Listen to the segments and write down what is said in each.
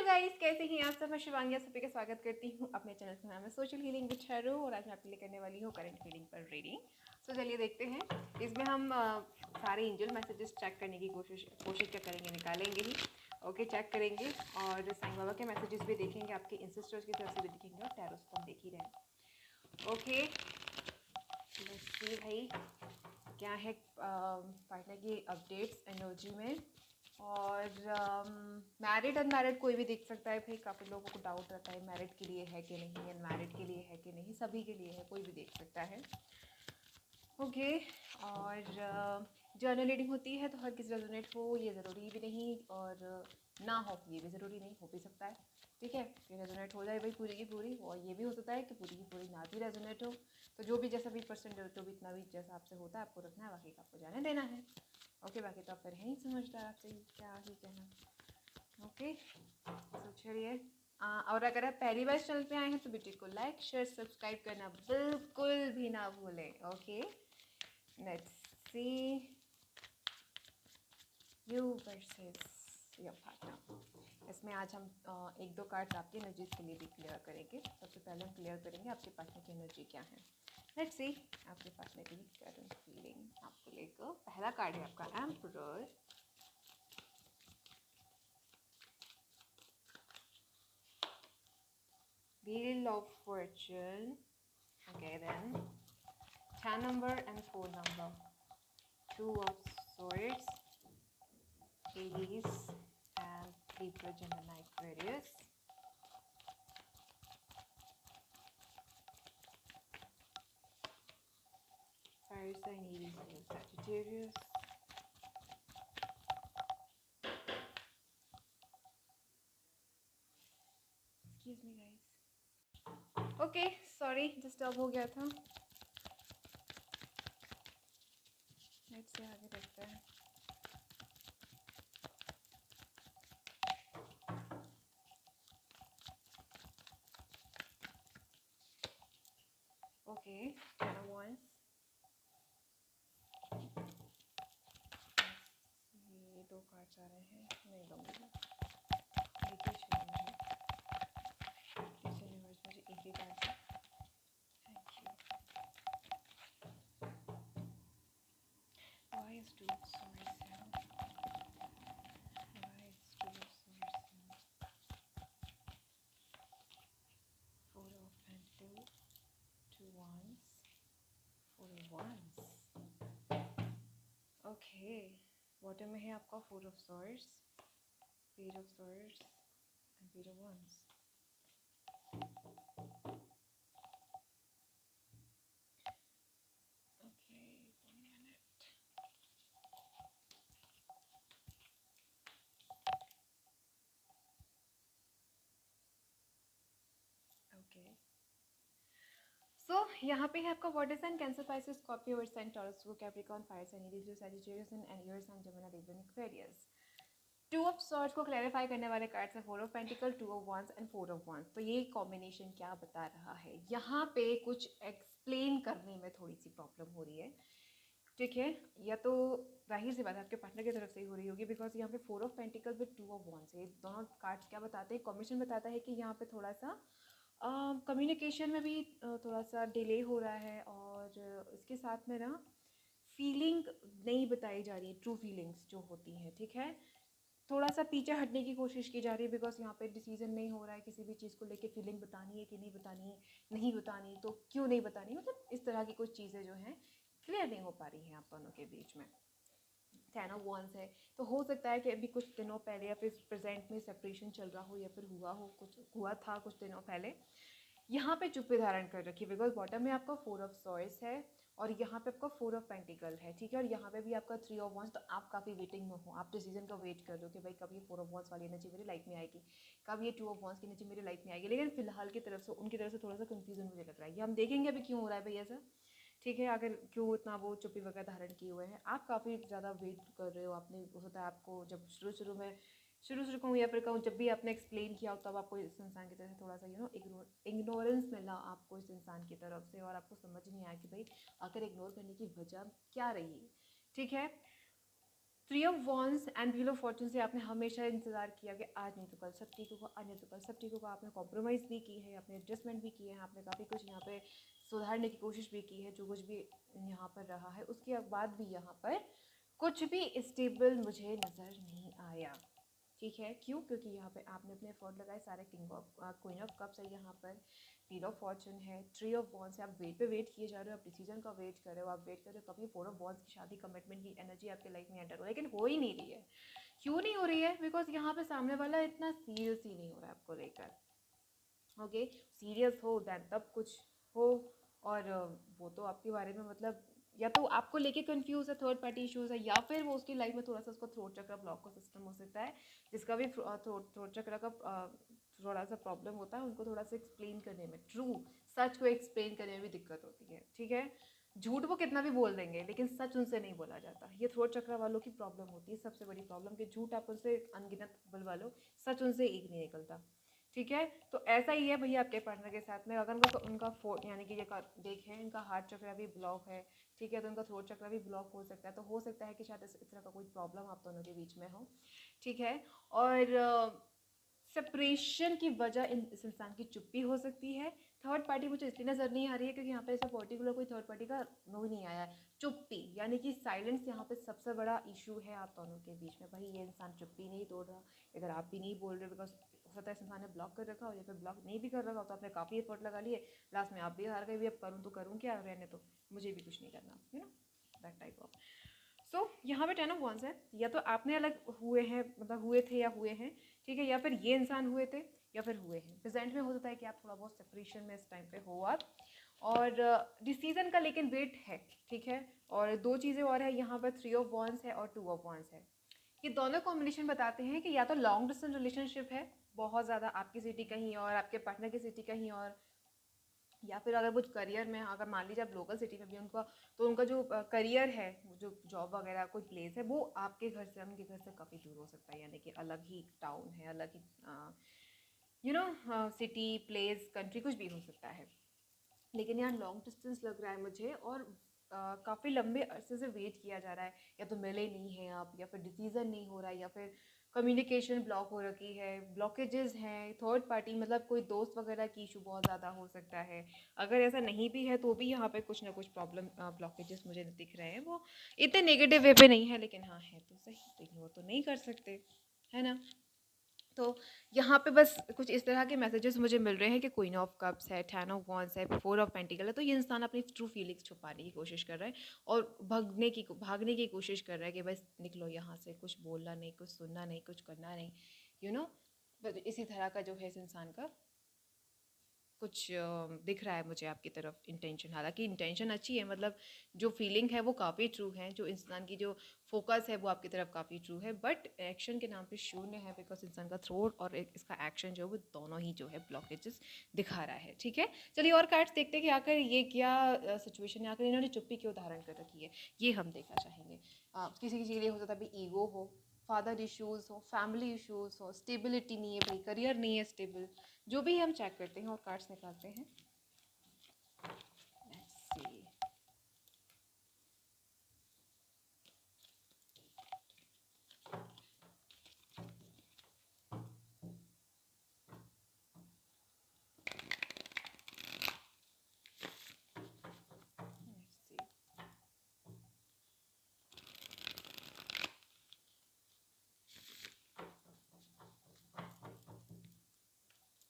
Guys, कैसे हैं आप सब। मैं शिवांगी आप सभी का स्वागत करती हूँ अपने चैनल का नाम है सोशल हीलिंग विद शैरो और आज मैं आपके लिए करने वाली हूँ करंट हीलिंग पर रीडिंग। सो चलिए देखते हैं। इसमें हम सारे एंजल मैसेजेस चेक करने की कोशिश क्या करेंगे, निकालेंगे ही। ओके, चेक करेंगे और साईं बाबा के मैसेजेस भी देखेंगे, आपके इंसिस्टर्स की तरफ से भी देखेंगे और टैरोस को हम देख ही रहे हैं। ओके, लेट्स सी भाई क्या है पार्टनर की अपडेट्स एनर्जी में। और मैरिड अनमैरिड कोई भी देख सकता है भाई। काफ़ी लोगों को डाउट रहता है मैरिड के लिए है कि नहीं, अनमैरिड के लिए है कि नहीं, सभी के लिए है, कोई भी देख सकता है। ओके, और जर्नल रीडिंग होती है तो हर किसी रेजोनेट हो ये ज़रूरी भी नहीं और ना हो ये भी ज़रूरी नहीं, हो भी सकता है। ठीक है, कि रेजोनेट हो जाए भाई पूरी की पूरी, और ये भी हो सकता है कि पूरी की पूरी ना भी रेजोनेट हो। तो जो भी जैसा भी परसेंट जो भी इतना भी जैसा आपसे होता है आपको रखना है, बाकी का आपको जाने देना है। ओके, बाकी तो आप फिर नहीं समझदार, आपसे क्या ही कहना। ओके, तो चलिए और अगर आप पहली बार चैनल पे आए हैं तो वीडियो को लाइक शेयर सब्सक्राइब करना बिल्कुल भी ना भूलें। Okay, let's see you versus your partner. इसमें आज हम एक दो कार्ड आपकी एनर्जीज के लिए भी क्लियर करेंगे। सबसे पहले हम क्लियर करेंगे आपके पार्टनर की एनर्जी क्या है। लेट्स सी आपके पार्टनर की करंट फीलिंग आपको लेकर। पहला कार्ड है आपका emperor, Wheel of Fortune. Okay, then 10 number and 4 number. 2 of Swords, Aries, and Libra, Gemini, Aquarius. Fire sign, Aries, and Sagittarius. Excuse me, guys. Okay, sorry disturb हो गया था। Let's say आगे देखते हैं। Okay, 10 of Wands. ये दो cards आ रहे हैं, नहीं लूँगी। एक ही चाहिए मुझे, इस यूनिवर्स मुझे एक ही card. Thank you. Why is 2 of Swords here? Why is 2 of Swords here? 4 of Pentacles, 2 Wands, 4 of Wands. Okay, bottom में है आपका 4 of Swords, Page of Swords and Page of Wands. Okay, 1 minute. Okay, so यहाँ पे है आपका water sign Cancer, Pisces, Scorpio, earth sign, Taurus, Capricorn, fire sign, Aries, Sagittarius and air sign, Gemini, Libra, Aquarius. 2 of swords को clarify करने वाले cards हैं 4 of pentacle, 2 of wands and 4 of wands. तो ये कॉम्बिनेशन क्या बता रहा है, यहाँ पे कुछ एक्सप्लेन करने में थोड़ी सी प्रॉब्लम हो रही है। ठीक है, या तो जाहिर सी बात है आपके पार्टनर की तरफ से ही हो रही होगी, बिकॉज यहाँ पे 4 ऑफ पेंटिकल विद 2 ऑफ वांस है। दोनों कार्ड्स क्या बताते हैं, कॉम्बिनेशन बताता है कि यहाँ पे थोड़ा सा कम्युनिकेशन में भी थोड़ा सा डिले हो रहा है और इसके साथ में ना फीलिंग नहीं बताई जा रही है, ट्रू फीलिंग्स जो होती हैं। ठीक है, थोड़ा सा पीछे हटने की कोशिश की जा रही है, बिकॉज यहाँ पे डिसीजन नहीं हो रहा है किसी भी चीज़ को लेके। फीलिंग बतानी है कि नहीं बतानी है, नहीं बतानी तो क्यों नहीं बतानी, मतलब इस तरह की कुछ चीज़ें जो हैं क्लियर नहीं हो पा रही हैं आप दोनों के बीच में। 10 ऑफ वांस है, तो हो सकता है कि अभी कुछ दिनों पहले या फिर प्रेजेंट में सेपरेशन चल रहा हो या फिर हुआ हो, कुछ हुआ था कुछ दिनों पहले। यहाँ पे चुप्पी धारण कर रखी है, बिकॉज बॉटम में आपका 4 ऑफ सॉर्ड्स है और यहाँ पे आपका 4 ऑफ पेंटिकल है। ठीक है, और यहाँ पे भी आपका 3 ऑफ वांस। तो आप काफ़ी वेटिंग में हो, आप डिसीजन का वेट कर रहे हो कि भाई कब ये 4 ऑफ वांस वाली एनर्जी मेरी लाइफ में आएगी, कब ये 2 ऑफ वांस की एनर्जी मेरी लाइफ में आएगी। लेकिन फिलहाल की तरफ से उनकी तरफ से थोड़ा सा कंफ्यूजन मुझे लग रहा है। ये हम देखेंगे अभी क्यों हो रहा है भाई ऐसा। ठीक है, अगर क्यों इतना वो चुप्पी वगैरह धारण किए हुए हैं, आप काफ़ी ज़्यादा वेट कर रहे हो। आपने हो सकता है आपको जब शुरू कहूँ या फिर कहूँ जब भी आपने एक्सप्लेन किया हो तब आपको इस इंसान की तरफ से थोड़ा सा इग्नोरेंस मिला आपको इस इंसान की तरफ से, और आपको समझ नहीं आया कि भाई आखिर इग्नोर करने की वजह क्या रही। ठीक है, three of wands and wheel of Fortune से आपने हमेशा इंतजार किया कि आज नहीं तो कल सब ठीक होगा, आज नहीं तो कल सब ठीक होगा। आपने कॉम्प्रोमाइज़ भी की है, आपने एडजस्टमेंट भी किए हैं, आपने काफ़ी कुछ यहाँ पे सुधारने की कोशिश भी की है। जो कुछ भी यहाँ पर रहा है उसके बाद भी यहाँ पर कुछ भी स्टेबल मुझे नज़र नहीं आया। ठीक है, क्यों? क्योंकि यहाँ पे आपने अपने एफर्ट लगाए सारे। King of queen of cups है यहाँ पर, व्हील ऑफ फॉर्चून है, ट्री ऑफ वॉन्स है। आप वेट पे वेट किए जा रहे हो, आप डिसीजन का वेट कर रहे हो, आप वेट कर रहे हो कभी फोर ऑफ वॉन्स की शादी कमिटमेंट की एनर्जी आपके लाइफ में एंटर हो, लेकिन हो ही नहीं रही है। क्यों नहीं हो रही है? बिकॉज यहाँ पे सामने वाला इतना सीरियस ही नहीं हो रहा है आपको लेकर। ओके, सीरियस हो दैन तब कुछ हो। और वो तो आपके बारे में मतलब या तो आपको लेके कंफ्यूज है, थर्ड पार्टी इश्यूज है, या फिर वो उसकी लाइफ में थोड़ा सा उसको थ्रोट चक्र ब्लॉक का सिस्टम हो सकता है, जिसका भी थ्रोट चक्र का थोड़ा सा प्रॉब्लम होता है। उनको थोड़ा सा एक्सप्लेन करने में, ट्रू सच को एक्सप्लेन करने में भी दिक्कत होती है। ठीक है, झूठ वो कितना भी बोल देंगे लेकिन सच उनसे नहीं बोला जाता। ये थ्रोट चक्र वालों की प्रॉब्लम होती है, सबसे बड़ी प्रॉब्लम, कि झूठ आप उनसे अनगिनत बुलवा लो, सच उनसे एक नहीं निकलता। ठीक है, तो ऐसा ही है भैया आपके पार्टनर के साथ में। अगर उनका यानी कि ये देखें इनका हार्ट चक्र भी ब्लॉक है, ठीक है, तो उनका थ्रोट चक्र भी ब्लॉक हो सकता है। तो हो सकता है कि शायद इस तरह का कोई प्रॉब्लम आप दोनों के बीच में हो। ठीक है, और सेपरेशन की वजह इस इंसान की चुप्पी हो सकती है। थर्ड पार्टी मुझे इसलिए नज़र नहीं आ रही है क्योंकि यहाँ पे ऐसा पर्टिकुलर कोई थर्ड पार्टी का नो नहीं आया है। चुप्पी यानी कि साइलेंस यहाँ पे सबसे बड़ा इशू है आप दोनों के बीच में। भाई ये इंसान चुप्पी नहीं तोड़ रहा, अगर आप भी नहीं बोल रहे, बिकॉज हो सकता है इस इंसान ने ब्लॉक कर रखा हो या फिर ब्लॉक नहीं भी कर रखा हो, तो आपने काफ़ी एफर्ट लगा लिए, लास्ट में आप भी हार गए भी, अब करूँ तो करूँ क्या, रहने तो मुझे भी कुछ नहीं करना, you know that type of. So यहाँ पे 10 ऑफ वंस है, या तो आपने अलग हुए हैं, मतलब हुए थे या हुए हैं, ठीक है, या फिर ये इंसान हुए थे या फिर हुए हैं। प्रेजेंट में हो सकता है कि आप थोड़ा बहुत सेपरेशन में इस टाइम पे हो आप, और डिसीजन का लेकिन वेट है। ठीक है, और दो चीज़ें और है यहाँ पर, थ्री ऑफ वंस है और टू ऑफ वंस है। ये दोनों कॉम्बिनेशन बताते हैं कि या तो लॉन्ग डिस्टेंस रिलेशनशिप है बहुत ज़्यादा, आपकी सिटी कहीं और, आपके पार्टनर की सिटी कहीं और, या फिर अगर वो करियर में, अगर मान लीजिए आप लोकल सिटी में भी उनका, तो उनका जो करियर है, जो जॉब वगैरह कोई प्लेस है, वो आपके घर से, उनके घर से काफ़ी दूर हो सकता है, यानी कि अलग ही टाउन है, अलग ही you know city, place, country, कुछ भी हो सकता है। लेकिन यहाँ लॉन्ग डिस्टेंस लग रहा है मुझे, और काफ़ी लंबे अरसे से वेट किया जा रहा है, या तो मिले नहीं हैं आप, या फिर डिसीजन नहीं हो रहा है, या फिर कम्युनिकेशन ब्लॉक हो रखी है, ब्लॉकेजेस हैं, थर्ड पार्टी मतलब कोई दोस्त वगैरह की इशू बहुत ज़्यादा हो सकता है। अगर ऐसा नहीं भी है तो भी यहाँ पे कुछ ना कुछ प्रॉब्लम, ब्लॉकेजेस मुझे दिख रहे हैं। वो इतने नेगेटिव वे पे नहीं है, लेकिन हाँ है तो सही, तो इग्नोर तो नहीं कर सकते, है ना। तो यहाँ पे बस कुछ इस तरह के मैसेजेस मुझे मिल रहे हैं कि क्वीन ऑफ कप्स है, टेन ऑफ वॉन्स है, फोर ऑफ पेंटिकल है। तो ये इंसान अपनी ट्रू फीलिंग्स छुपाने की कोशिश कर रहा है और भागने की कोशिश कर रहा है कि बस निकलो यहाँ से, कुछ बोलना नहीं, कुछ सुनना नहीं, कुछ करना नहीं, यू नो। बस इसी तरह का जो है इस इंसान का कुछ दिख रहा है मुझे आपकी तरफ इंटेंशन। हालांकि इंटेंशन अच्छी है, मतलब जो फीलिंग है वो काफ़ी ट्रू है, जो इंसान की जो फोकस है वो आपकी तरफ काफ़ी ट्रू है, बट एक्शन के नाम पे शून्य है, बिकॉज इंसान का थ्रोट और इसका एक्शन जो है वो दोनों ही जो है ब्लॉकेजेस दिखा रहा है। ठीक है, चलिए और कार्ड्स देखते हैं कि आखिर ये क्या सिचुएशन है, आखिर इन्होंने चुप्पी क्यों धारण कर रखी है, ये हम देखना चाहेंगे। किसी किसी के लिए हो सकता है भी ईगो हो, फादर इश्यूज़ हो, फैमिली इश्यूज़ हो, स्टेबिलिटी नहीं है भाई, करियर नहीं है स्टेबल, जो भी हम चेक करते हैं और कार्ड्स निकालते हैं। लेट्स सी, लेट्स सी,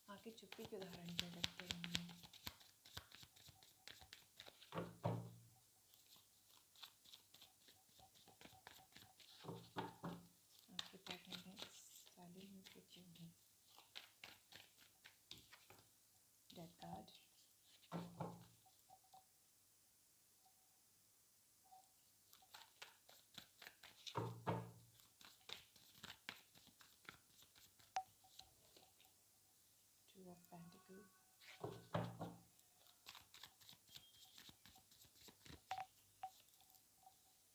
आखिर चुप्पी क्यों धारण कर रखते हैं हमने। आपके पार्टनर है साइलेंट में क्यों है। Death card, two of pentacles,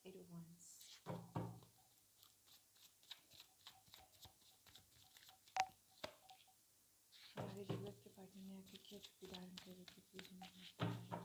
eight of wands. हमारे रिवर्स के पार्टनर ने आखिर क्यों चुप्पी धारण कर रखी, प्लीज मुझे बताइए।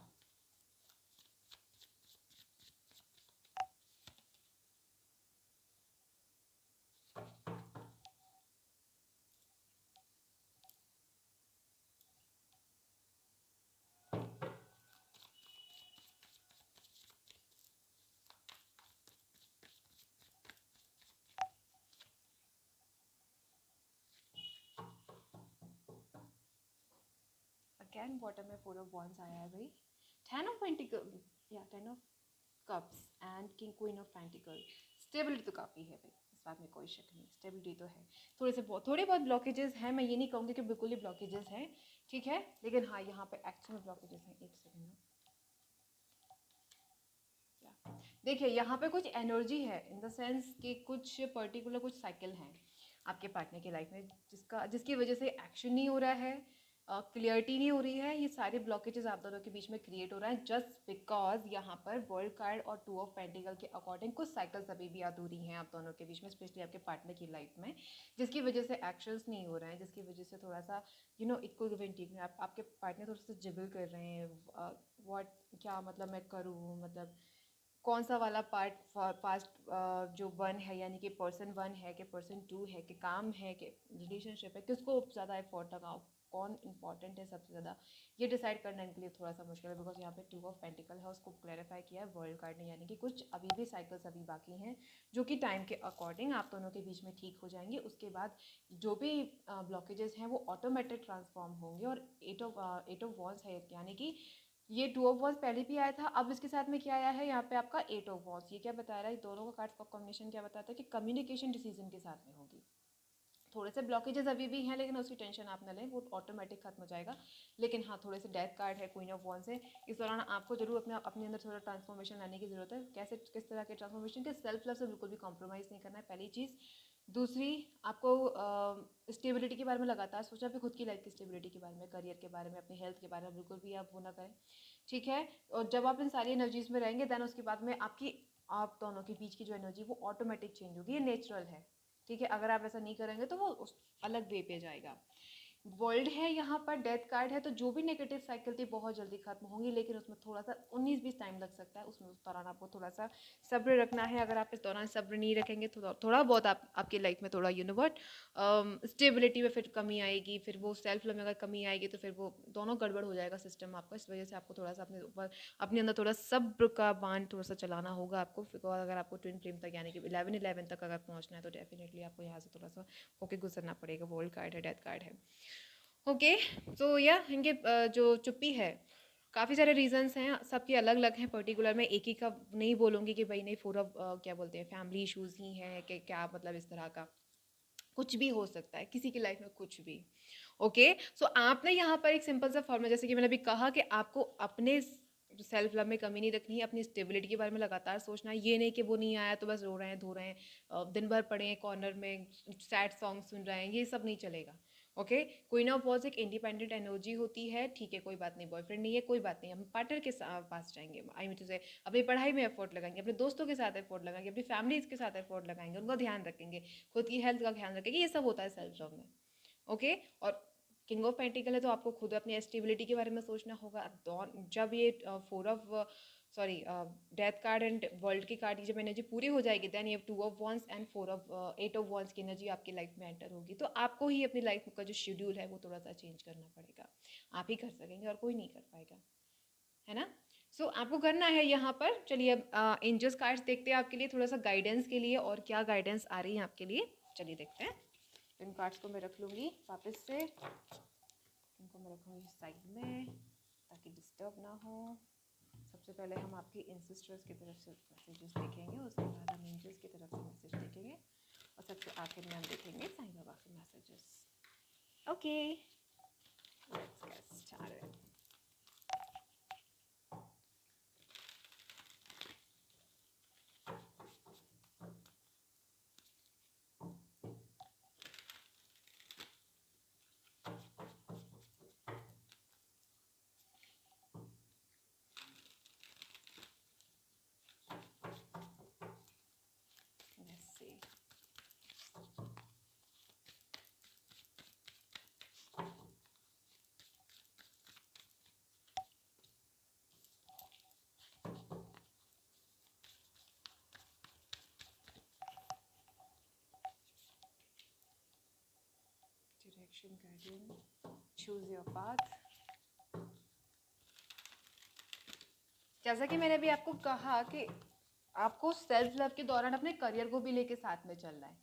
अगेन बॉटम में 4 ऑफ वॉन्ड्स आया है भाई, 10 ऑफ पेंटिकल या 10 of cups and king queen of pentacle. Stability तो काफ़ी है भाई, इस बात में कोई शक नहीं, स्टेबिलिटी तो है। थोड़े बहुत ब्लॉकेजेस हैं, मैं ये नहीं कहूँगी कि बिल्कुल ही ब्लॉकेजेस हैं, ठीक है, लेकिन हाँ यहाँ पे एक्चुअल में ब्लॉकेजेस हैं। एक सेकेंड ना, देखिए यहाँ पे कुछ एनर्जी है इन द सेंस कि कुछ पर्टिकुलर कुछ साइकिल हैं आपके पार्टनर की लाइफ में जिसकी वजह से एक्शन नहीं हो रहा है, क्लियरिटी नहीं हो रही है। ये सारे ब्लॉकेजेस आप दोनों के बीच में क्रिएट हो रहा है जस्ट बिकॉज यहाँ पर वर्ल्ड कार्ड और 2 ऑफ पेंटिकल के अकॉर्डिंग कुछ साइकिल्स अभी भी अधूरी हैं आप दोनों के बीच में, स्पेशली आपके पार्टनर की लाइफ में, जिसकी वजह से एक्शंस नहीं हो रहे हैं, जिसकी वजह से थोड़ा सा इक्वल गिव एंड टेक में आपके पार्टनर थोड़ा सा जिबल कर रहे हैं। व्हाट क्या मतलब मैं करूँ, मतलब कौन सा वाला पास्ट जो 1 है यानी कि पर्सन 1 है कि पर्सन 2 है कि काम है कि रिलेशनशिप है, किसको ज़्यादा एफर्ट लगाओ, कौन इंपॉर्टेंट है सबसे ज़्यादा, ये डिसाइड करना इनके लिए थोड़ा सा मुश्किल है। बिकॉज यहाँ पे 2 ऑफ पेंटिकल है, उसको क्लैरिफाई किया है वर्ल्ड कार्ड ने, यानी कि कुछ अभी भी साइकिल्स अभी बाकी हैं जो कि टाइम के अकॉर्डिंग आप दोनों के बीच में ठीक हो जाएंगे। उसके बाद जो भी ब्लॉकेजेस हैं वो ऑटोमेटिक ट्रांसफॉर्म होंगे। और 8 ऑफ वॉन्ड्स है, यानी कि ये 2 ऑफ वॉन्ड्स पहले भी आया था, अब इसके साथ में क्या आया है यहाँ पे आपका 8 ऑफ वॉन्ड्स। ये क्या बता रहा है, दोनों का कार्ड्स का कॉम्बिनेशन क्या बताता है कि कम्युनिकेशन डिसीजन के साथ में होगी। थोड़े से ब्लॉकेजेस अभी भी हैं लेकिन उसकी टेंशन आप न लें, वो ऑटोमेटिक खत्म हो जाएगा। लेकिन हाँ, थोड़े से डेथ कार्ड है, क्वीन ऑफ वॉन्ड्स है, इस दौरान आपको जरूर अपने अंदर थोड़ा ट्रांसफॉर्मेशन लाने की जरूरत है। किस तरह के ट्रांसफॉर्मेशन के, सेल्फ लव से बिल्कुल भी कॉम्प्रोमाइज़ नहीं करना है, पहली चीज़। दूसरी, आपको स्टेबिलिटी के बारे में लगातार सोचना, फिर खुद की लाइफ की स्टेबिलिटी के बारे में, करियर के बारे में, अपनी हेल्थ के बारे में बिल्कुल भी आप वो ना करें, ठीक है। और जब आप इन सारी एनर्जीज में रहेंगे देन उसके बाद में आप दोनों के बीच की जो एनर्जी वो ऑटोमेटिक चेंज होगी, ये नेचुरल है, ठीक है। अगर आप ऐसा नहीं करेंगे तो वो उस अलग वे पे जाएगा। वर्ल्ड है यहाँ पर, डेथ कार्ड है, तो जो भी नेगेटिव साइकिल थी बहुत जल्दी खत्म होंगी, लेकिन उसमें थोड़ा सा 19-20 टाइम लग सकता है। उसमें उस दौरान आपको थोड़ा सा सब्र रखना है। अगर आप इस दौरान सब्र नहीं रखेंगे तो थोड़ा बहुत आपकी लाइफ में थोड़ा व्हाट स्टेबिलिटी में फिर कमी आएगी, फिर वो सेल्फ लव में अगर कमी आएगी तो फिर वो दोनों गड़बड़ हो जाएगा सिस्टम आपका। इस वजह से आपको थोड़ा सा अपने अंदर थोड़ा सब्र का बांध थोड़ा सा चलाना होगा आपको। बिकॉज अगर आपको ट्विन फ्लेम तक यानी कि 11 तक अगर पहुँचना है तो डेफिनेटली आपको यहाँ से थोड़ा सा होके गुजरना पड़ेगा। वर्ल्ड कार्ड है, डेथ कार्ड है, ओके। तो या इनके जो चुप्पी है, काफ़ी सारे रीजंस हैं, सबके अलग अलग हैं, पर्टिकुलर मैं एक ही का नहीं बोलूँगी कि भाई नहीं पूरा क्या बोलते हैं फैमिली इश्यूज ही हैं कि क्या, मतलब इस तरह का कुछ भी हो सकता है किसी की लाइफ में, कुछ भी, ओके। सो आपने यहाँ पर एक सिंपल सा फॉर्मूला, जैसे कि मैंने अभी कहा कि आपको अपने सेल्फ लव में कमी नहीं रखनी है, अपनी स्टेबिलिटी के बारे में लगातार सोचना है। ये नहीं कि वो नहीं आया तो बस रो रहे हैं, धो रहे हैं, दिन भर पड़े हैं कॉर्नर में सैड सॉन्ग सुन रहे हैं, ये सब नहीं चलेगा, ओके। क्वीन ऑफ वॉन्ड्स एक इंडिपेंडेंट एनर्जी होती है, ठीक है, कोई बात नहीं, बॉयफ्रेंड नहीं है, कोई बात नहीं, हम पार्टनर के पास जाएंगे, आई मीन टू से अपनी पढ़ाई में एफर्ट लगाएंगे, अपने दोस्तों के साथ एफर्ट लगाएंगे, अपनी फैमिली के साथ एफर्ट लगाएंगे, उनका ध्यान रखेंगे, खुद की हेल्थ का ध्यान रखेंगे, ये सब होता है सेल्फ लव में, ओके। और किंग ऑफ पेंटिकल है तो आपको खुद अपनी स्टेबिलिटी के बारे में सोचना होगा। जब ये 4 of sorry death card and world की कार्ड की जब एनर्जी पूरी हो जाएगी देन ये 2 of wands and 8 of wands की एनर्जी आपकी लाइफ में एंटर होगी। तो आपको ही अपनी लाइफ का जो शेड्यूल है वो थोड़ा सा चेंज करना पड़ेगा, आप ही कर सकेंगे और कोई नहीं कर पाएगा, है ना। सो आपको करना है यहाँ पर, चलिए अब एंजल्स कार्ड्स देखते हैं आपके लिए थोड़ा सा गाइडेंस के लिए, और क्या गाइडेंस आ रही है आपके लिए, चलिए देखते हैं। इन कार्ड्स को मैं रख लूँगी वापस से, इनको मैं रखूँगी साइड में ताकि डिस्टर्ब ना हो। सबसे पहले हम आपके इंसिस्टर्स की तरफ से मैसेजेस देखेंगे, उसके बाद हम एंजल्स की तरफ से मैसेज देखेंगे, और सबसे आखिर में हम देखेंगे साईं बाबा के messages, okay. Let's get started. Direction, guardian, choose your path। जैसा कि मैंने अभी आपको कहा कि आपको सेल्फ लव के दौरान अपने करियर को भी लेके साथ में चलना है,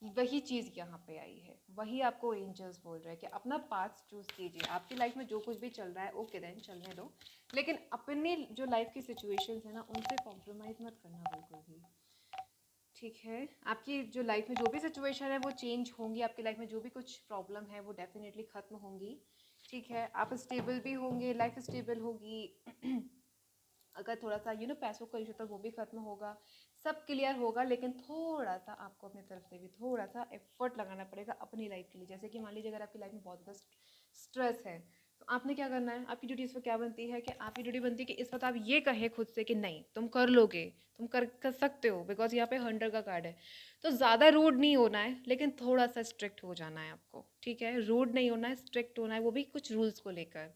वही चीज़ यहाँ पे आई है, वही आपको एंजल्स बोल रहे हैं कि अपना पाथ चूज़ कीजिए। आपकी लाइफ में जो कुछ भी चल रहा है ओके देन चलने दो, लेकिन अपनी जो लाइफ की सिचुएशंस है ना उनसे कॉम्प्रोमाइज़ मत करना बिल्कुल भी। ठीक है, आपकी जो लाइफ में जो भी सिचुएशन है वो चेंज होंगी, आपकी लाइफ में जो भी कुछ प्रॉब्लम है वो डेफिनेटली ख़त्म होंगी। ठीक है, आप स्टेबल भी होंगे, लाइफ स्टेबल होगी। अगर थोड़ा सा पैसों का इशू था वो भी खत्म होगा, सब क्लियर होगा, लेकिन थोड़ा सा आपको अपनी तरफ से भी थोड़ा सा एफर्ट लगाना पड़ेगा अपनी लाइफ के लिए। जैसे कि मान लीजिए अगर आपकी लाइफ में बहुत ज़्यादा स्ट्रेस है तो आपने क्या करना है, आपकी ड्यूटी इस वक्त क्या बनती है कि आपकी ड्यूटी बनती है कि इस वक्त आप ये कहें खुद से कि नहीं तुम कर लोगे, तुम कर सकते हो, बिकॉज यहाँ पे 100 का कार्ड है। तो ज़्यादा रूड नहीं होना है, लेकिन थोड़ा सा स्ट्रिक्ट हो जाना है आपको। ठीक है, रूड नहीं होना है, स्ट्रिक्ट होना है, वो भी कुछ रूल्स को लेकर।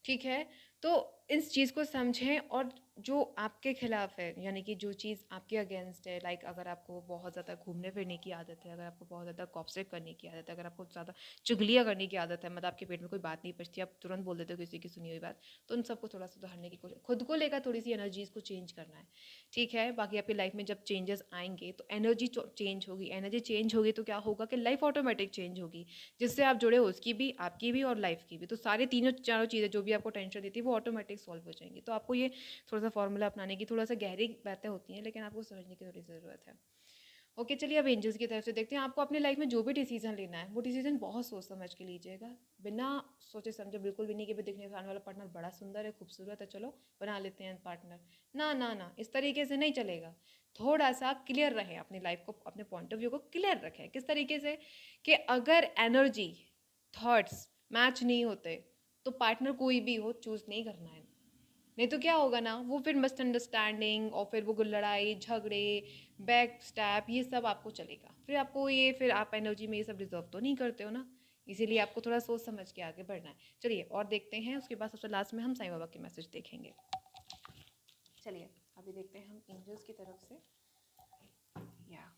ठीक है, तो इस चीज़ को समझें, और जो आपके खिलाफ है यानी कि जो चीज़ आपके अगेंस्ट है, लाइक अगर आपको बहुत ज़्यादा घूमने फिरने की आदत है, अगर आपको बहुत ज़्यादा गॉसिप करने की आदत है, अगर आपको ज़्यादा चुगलियाँ करने की आदत है, मतलब आपके पेट में कोई बात नहीं पचती, आप तुरंत बोल देते हो किसी की सुनी हुई बात, तो उन सबको थोड़ा सुधारने की कोशिश, खुद को लेकर थोड़ी सी एनर्जीज़ को चेंज करना है। ठीक है, बाकी आपकी लाइफ में जब चेंजेस आएंगे तो एनर्जी चेंज होगी, एनर्जी चेंज होगी तो क्या होगा कि लाइफ ऑटोमेटिक चेंज होगी, जिससे आप जुड़े हो उसकी भी, आपकी भी और लाइफ की भी। तो सारे तीनों चारों चीज़ें जो भी आपको टेंशन देती है वो ऑटोमेटिक सॉल्व हो जाएंगी। तो आपको ये थोड़ा सा फॉर्मूला अपनाने की, थोड़ा सा गहरी बातें होती हैं लेकिन आपको समझने की थोड़ी ज़रूरत है। ओके, चलिए अब एंजल्स की तरफ से देखते हैं। आपको अपनी लाइफ में जो भी डिसीजन लेना है वो डिसीजन बहुत सोच समझ के लीजिएगा, बिना सोचे समझे बिल्कुल भी नहीं कि भाई दिखने का आने वाला पार्टनर बड़ा सुंदर है, खूबसूरत है, चलो बना लेते हैं पार्टनर। ना ना ना, इस तरीके से नहीं चलेगा। थोड़ा सा क्लियर रहें अपनी लाइफ को, अपने पॉइंट ऑफ व्यू को क्लियर रखें। किस तरीके से कि अगर एनर्जी थॉट्स मैच नहीं होते तो पार्टनर कोई भी हो चूज़ नहीं करना है। नहीं तो क्या होगा ना, वो फिर मिसअंडरस्टैंडिंग और फिर वो लड़ाई झगड़े, बैक स्टैप, ये सब आपको चलेगा। फिर आपको ये, फिर आप एनर्जी में ये सब डिजर्व तो नहीं करते हो ना, इसीलिए आपको थोड़ा सोच समझ के आगे बढ़ना है। चलिए और देखते हैं, उसके बाद सबसे लास्ट में हम साईं बाबा के मैसेज देखेंगे। चलिए अभी देखते हैं हम एंजल्स की तरफ से। या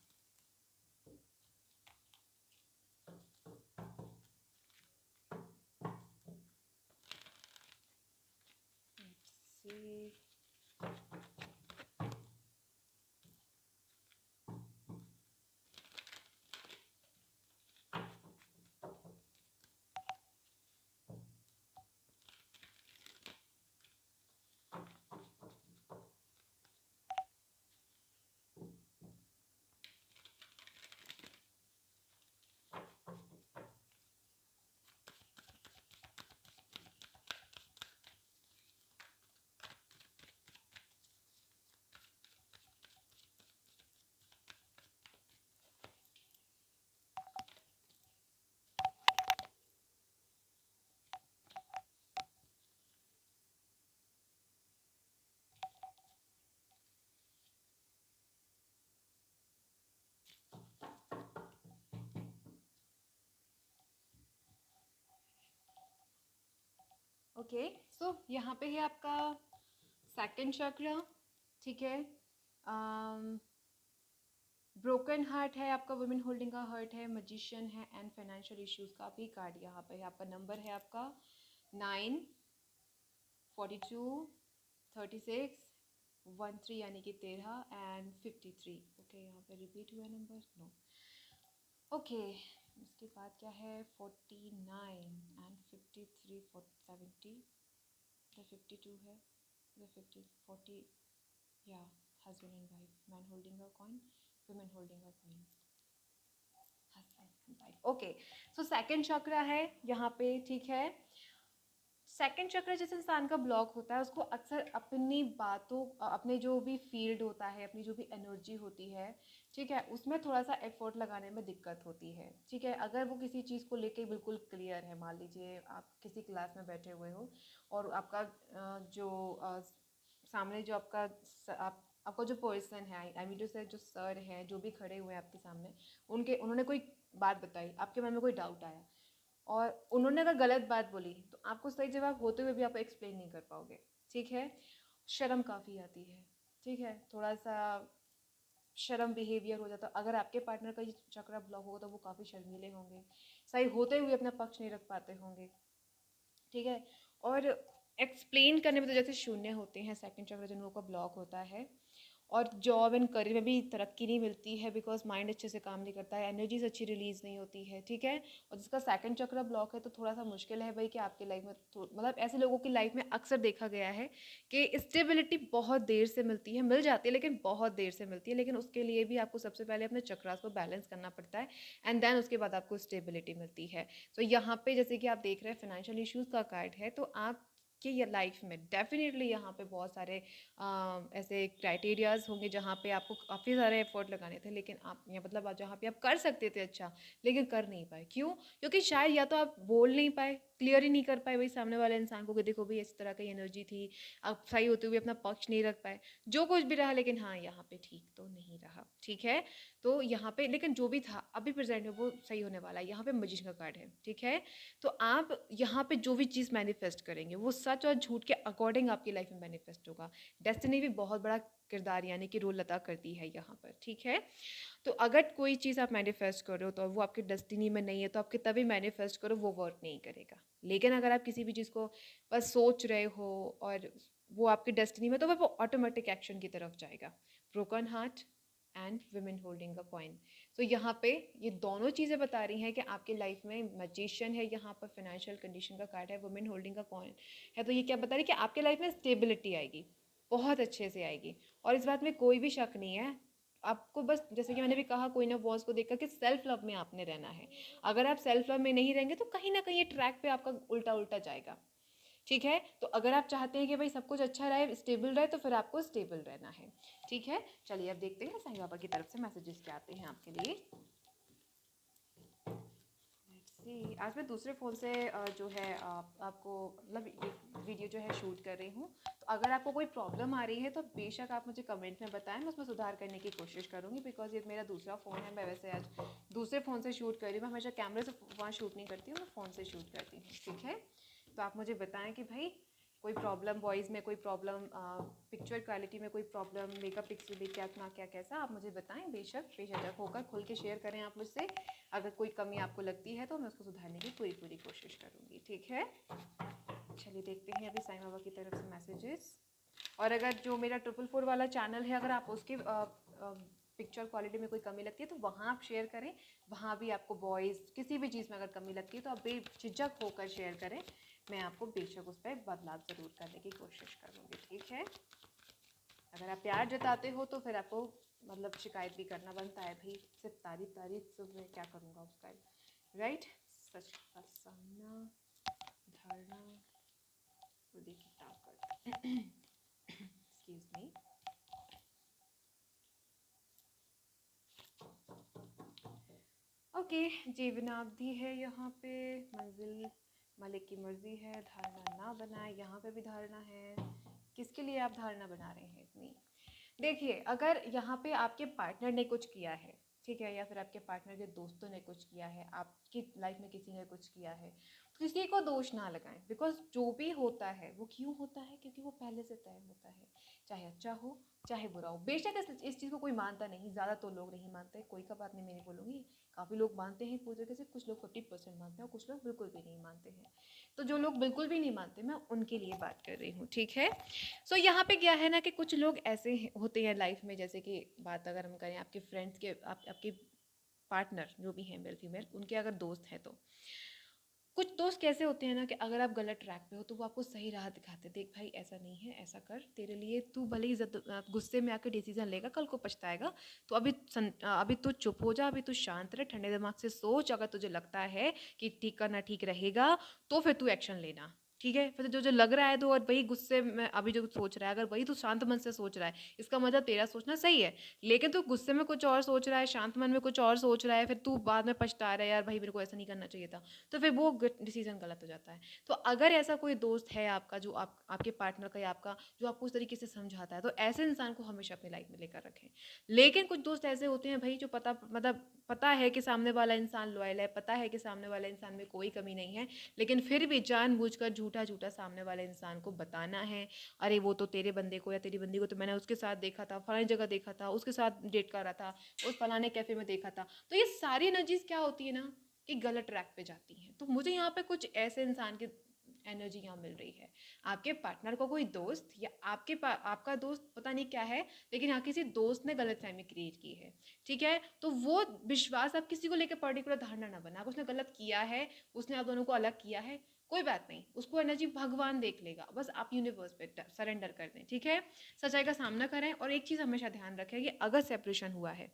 सी ओके, सो यहाँ पे है आपका सेकंड चक्र। ठीक है, ब्रोकन हार्ट है आपका, वुमेन होल्डिंग का हार्ट है, मजिशियन है, एंड फाइनेंशियल इश्यूज का भी कार्ड यहाँ पे है। आपका नंबर है आपका 9, 42, 36, 13 यानी कि 13 एंड 53। ओके, यहाँ पे रिपीट हुआ नंबर नो। ओके, उसके बाद क्या है 49 एंड 53, 70, 52 है, 50, 40, या husband and wife, man holding a coin, women holding a coin, husband wife. Okay, so second चक्र है यहाँ पे। ठीक है, सेकंड चक्र जिस इंसान का ब्लॉक होता है उसको अक्सर अपनी बातों, अपने जो भी फील्ड होता है, अपनी जो भी एनर्जी होती है, ठीक है, उसमें थोड़ा सा एफर्ट लगाने में दिक्कत होती है। ठीक है, अगर वो किसी चीज़ को लेके बिल्कुल क्लियर है, मान लीजिए आप किसी क्लास में बैठे हुए हो और आपका जो सामने जो आपका जो पर्सन है, आई मीन टू से जो सर हैं जो भी खड़े हुए हैं आपके सामने, उन्होंने कोई बात बताई, आपके मन में कोई डाउट आया और उन्होंने अगर गलत बात बोली तो आपको सही जवाब होते हुए भी आप एक्सप्लेन नहीं कर पाओगे। ठीक है, शर्म काफ़ी आती है। ठीक है, थोड़ा सा शर्म बिहेवियर हो जाता है। अगर आपके पार्टनर का ये चक्र ब्लॉक होगा तो वो काफ़ी शर्मीले होंगे, सही होते हुए अपना पक्ष नहीं रख पाते होंगे। ठीक है, और एक्सप्लेन करने में तो जैसे शून्य होते हैं सेकंड चक्र जिन लोगों का ब्लॉक होता है, और जॉब एंड करियर में भी तरक्की नहीं मिलती है, बिकॉज माइंड अच्छे से काम नहीं करता है, एनर्जीज अच्छी रिलीज नहीं होती है, ठीक है। और जिसका सेकंड चक्र ब्लॉक है तो थोड़ा सा मुश्किल है भाई कि आपकी लाइफ में मतलब ऐसे लोगों की लाइफ में अक्सर देखा गया है कि स्टेबिलिटी बहुत देर से मिलती है, मिल जाती है लेकिन बहुत देर से मिलती है, लेकिन उसके लिए भी आपको सबसे पहले अपने चक्रास को बैलेंस करना पड़ता है एंड देन उसके बाद आपको स्टेबिलिटी मिलती है। तो यहाँ पे जैसे कि आप देख रहे हैं फाइनेंशियल इश्यूज का कार्ड है, तो आप कि ये लाइफ में डेफिनेटली यहाँ पे बहुत सारे ऐसे क्राइटेरियाज होंगे जहाँ पे आपको काफ़ी सारे एफर्ट लगाने थे, लेकिन आप या मतलब जहाँ पे आप कर सकते थे अच्छा, लेकिन कर नहीं पाए। क्यों? क्योंकि शायद या तो आप बोल नहीं पाए, क्लियर ही नहीं कर पाए भाई सामने वाले इंसान को कि देखो भाई इस तरह की एनर्जी थी, आप सही होते हुए अपना पक्ष नहीं रख पाए, जो कुछ भी रहा, लेकिन हाँ यहाँ पे ठीक तो नहीं रहा, ठीक है। तो यहाँ पे लेकिन जो भी था अभी प्रेजेंट में वो सही होने वाला है। यहाँ पे मैजिशियन का कार्ड है, ठीक है। तो आप यहाँ पे जो भी चीज़ मैनिफेस्ट करेंगे वो सच और झूठ के अकॉर्डिंग आपकी लाइफ में मैनिफेस्ट होगा। डेस्टिनी भी बहुत बड़ा किरदार यानी कि रोल अदा करती है यहाँ पर, ठीक है। तो अगर कोई चीज़ आप मैनिफेस्ट कर रहे हो तो वो आपकी डेस्टिनी में नहीं है, तो आप कितना भी मैनिफेस्ट करो वो वर्क नहीं करेगा। लेकिन अगर आप किसी भी चीज़ को बस सोच रहे हो और वो आपकी डेस्टिनी में, तो वो ऑटोमेटिक एक्शन की तरफ जाएगा। Broken heart and women holding a coin. तो यहाँ पे ये दोनों चीज़ें बता रही हैं कि आपकी लाइफ में मैजिशियन है, यहाँ पर फाइनेंशियल कंडीशन का कार्ड है, वुमेन होल्डिंग का कॉइन है। तो ये क्या बता रही है कि आपके लाइफ में स्टेबिलिटी आएगी, बहुत अच्छे से आएगी, और इस बात में कोई भी शक नहीं है। आपको बस जैसे कि मैंने भी कहा, कोई ना बॉस को देखकर कि सेल्फ लव में आपने रहना है। अगर आप सेल्फ लव में नहीं रहेंगे तो कहीं ना कहीं ये ट्रैक पे आपका उल्टा उल्टा जाएगा, ठीक है। तो अगर आप चाहते हैं कि भाई सब कुछ अच्छा रहे, स्टेबल रहे, तो फिर आपको स्टेबल रहना है, ठीक है। चलिए अब देखते हैं साईं बाबा की तरफ से मैसेजेस क्या आते हैं आपके लिए। आज मैं दूसरे फ़ोन से जो है आपको मतलब एक वीडियो जो है शूट कर रही हूँ। तो अगर आपको कोई प्रॉब्लम आ रही है तो बेशक आप मुझे कमेंट में बताएं, मैं उसमें सुधार करने की कोशिश करूँगी। बिकॉज ये मेरा दूसरा फ़ोन है, मैं वैसे आज दूसरे फ़ोन से शूट कर रही हूँ। मैं हमेशा कैमरे से वहाँ शूट नहीं करती हूँ, मैं फ़ोन से शूट करती हूँ, ठीक है। तो आप मुझे बताएं कि भाई कोई प्रॉब्लम वॉइस में, कोई प्रॉब्लम पिक्चर क्वालिटी में, कोई प्रॉब्लम मेकअप पिक्स में, क्या ना क्या कैसा, आप मुझे बताएं। बेशक बेझिझक होकर खुल के शेयर करें आप मुझसे। अगर कोई कमी आपको लगती है तो मैं उसको सुधारने की पूरी पूरी कोशिश करूँगी, ठीक है। चलिए देखते हैं अभी साईं बाबा की तरफ से मैसेजेस। और अगर जो मेरा 444 वाला चैनल है, अगर आप उसके पिक्चर क्वालिटी में कोई कमी लगती है तो वहाँ आप शेयर करें। वहाँ भी आपको वॉइस किसी भी चीज़ में अगर कमी लगती है तो आप बेझिझक होकर शेयर करें, मैं आपको बेशक उस पर बदलाव ज़रूर करने की कोशिश करूँगी, ठीक है। अगर आप प्यार जताते हो तो फिर आपको मतलब शिकायत भी करना बनता है भाई, सिर्फ तारीफ तारीफ तो मैं क्या करूँगा उसका, राइट। सच का सामना, धारणा, बुद्धि की ताकत, एक्सक्यूज मी। ओके, जीवनावधि है यहाँ पे, मंजिल मालिक की मर्जी है, धारणा ना बनाए, यहाँ पे भी धारणा है। किसके लिए आप धारणा बना रहे हैं इतनी? देखिए, अगर यहाँ पे आपके पार्टनर ने कुछ किया है, ठीक है, या फिर आपके पार्टनर के दोस्तों ने कुछ किया है, आपकी लाइफ में किसी ने कुछ किया है, तो किसी को दोष ना लगाएं। बिकॉज जो भी होता है वो क्यों होता है, क्योंकि वो पहले से तय होता है, चाहे अच्छा हो चाहे बुरा हो। बेशक इस चीज़ को कोई मानता नहीं, ज़्यादा तो लोग नहीं मानते, कोई का बात नहीं मैं नहीं बोलूँगी, काफ़ी लोग मानते हैं पूरी तरीके से, कुछ लोग 50% मानते हैं और कुछ लोग बिल्कुल भी नहीं मानते हैं। तो जो लोग बिल्कुल भी नहीं मानते, मैं उनके लिए बात कर रही हूँ, ठीक है। सो यहाँ पे क्या है ना कि कुछ लोग ऐसे होते हैं लाइफ में, जैसे कि बात अगर हम करें आपके फ्रेंड्स के, आपके पार्टनर जो भी हैं मेल फीमेल, उनके अगर दोस्त हैं, तो कुछ दोस्त कैसे होते हैं ना कि अगर आप गलत ट्रैक पे हो तो वो आपको सही राह दिखाते हैं, देख भाई ऐसा नहीं है, ऐसा कर, तेरे लिए तू भले ही गुस्से में आकर डिसीजन लेगा, कल को पछताएगा। तो अभी तू चुप हो जा, अभी तू शांत रहे, ठंडे दिमाग से सोच। अगर तुझे लगता है कि ठीक करना ठीक रहेगा तो फिर तू एक्शन लेना, ठीक है। फिर जो जो लग रहा है तो, और वही गुस्से में अभी जो सोच रहा है, अगर वही तू शांत मन से सोच रहा है, इसका मतलब तेरा सोचना सही है। लेकिन तू गुस्से में कुछ और सोच रहा है, शांत मन में कुछ और सोच रहा है, फिर तू बाद में पछता रहा है, यार भाई मेरे को ऐसा नहीं करना चाहिए था, तो फिर वो डिसीजन गलत हो जाता है। तो अगर ऐसा कोई दोस्त है आपका, जो आपके पार्टनर का या आपका, जो आपको उस तरीके से समझाता है, तो ऐसे इंसान को हमेशा अपनी लाइफ में लेकर रखें। लेकिन कुछ दोस्त ऐसे होते हैं भाई जो पता है कि सामने वाला इंसान लॉयल है, पता है कि सामने वाले इंसान में कोई कमी नहीं है, लेकिन फिर भी जानबूझकर झूठा झूठा सामने वाले इंसान को बताना है, अरे वो तो तेरे बंदे को या तेरी बंदी को तो मैंने उसके साथ देखा था, फलानी जगह देखा था, उसके साथ डेट कर रहा था, उस फलाने कैफे में देखा था। तो ये सारी एनर्जीज क्या होती है ना कि गलत ट्रैक पे जाती हैं। तो मुझे यहाँ पे कुछ ऐसे इंसान के एनर्जी यहाँ मिल रही है। आपके पार्टनर को कोई दोस्त या आपका दोस्त पता नहीं क्या है, लेकिन यहाँ किसी दोस्त ने गलतफहमी क्रिएट की है, ठीक है। तो वो विश्वास आप किसी को लेकर पर्टिकुलर धारणा ना बना, उसने गलत किया है, उसने आप दोनों को अलग किया है, कोई बात नहीं, उसको एनर्जी भगवान देख लेगा, बस आप यूनिवर्स पे सरेंडर कर दें, ठीक है। सच्चाई का सामना करें, और एक चीज़ हमेशा ध्यान रखें कि अगर सेपरेशन हुआ है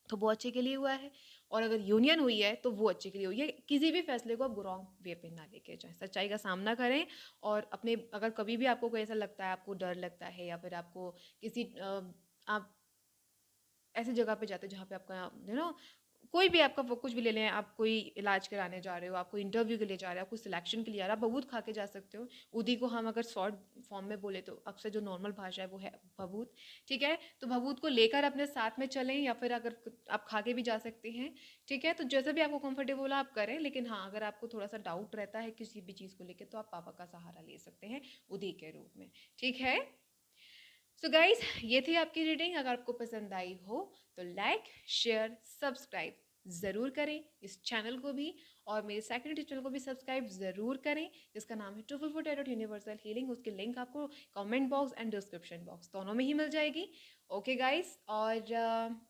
तो वो अच्छे के लिए हुआ है, और अगर यूनियन हुई है तो वो अच्छे के लिए हुई है। किसी भी फैसले को आप रॉन्ग वे पे ना लेके जाएं, सच्चाई का सामना करें। और अपने अगर कभी भी आपको कोई ऐसा लगता है, आपको डर लगता है, या फिर आपको किसी आप ऐसी जगह पे जाते हैं जहाँ पे आपका कोई भी आपका वो कुछ भी ले लें, आप कोई इलाज कराने जा रहे हो, आप कोई इंटरव्यू के लिए जा रहे हो, आप कोई सिलेक्शन के लिए जा रहे हो, आप बबूत खा के जा सकते हो। उदी को हम अगर शॉर्ट फॉर्म में बोले तो अक्सर जो नॉर्मल भाषा है वो है बबूत, ठीक है। तो बबूत को लेकर अपने साथ में चलें, या फिर अगर आप खा के भी जा सकते हैं, ठीक है। तो जैसा भी आपको कंफर्टेबल आप करें, लेकिन हाँ, अगर आपको थोड़ा सा डाउट रहता है किसी भी चीज़ को लेकर, तो आप पापा का सहारा ले सकते हैं उदी के रूप में, ठीक है। सो गाइज, ये थी आपकी रीडिंग। अगर आपको पसंद आई हो तो लाइक, शेयर, सब्सक्राइब ज़रूर करें इस चैनल को भी, और मेरे सेकंड चैनल को भी सब्सक्राइब ज़रूर करें, जिसका नाम है टूफुल फॉर टैरोट यूनिवर्सल हीलिंग। उसकी लिंक आपको comment box and description box दोनों में ही मिल जाएगी। ओके गाइज, और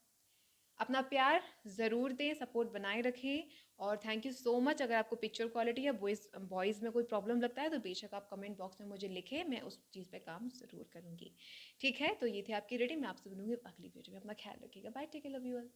अपना प्यार ज़रूर दें, सपोर्ट बनाए रखें, और थैंक यू सो मच। अगर आपको पिक्चर क्वालिटी या वॉइस में कोई प्रॉब्लम लगता है तो बेशक आप कमेंट बॉक्स में मुझे लिखें, मैं उस चीज़ पे काम ज़रूर करूँगी, ठीक है। तो ये थी आपकी रीडिंग, मैं आपसे मिलूंगी अगली वीडियो में। अपना ख्याल रखिएगा, bye, take care, love you all.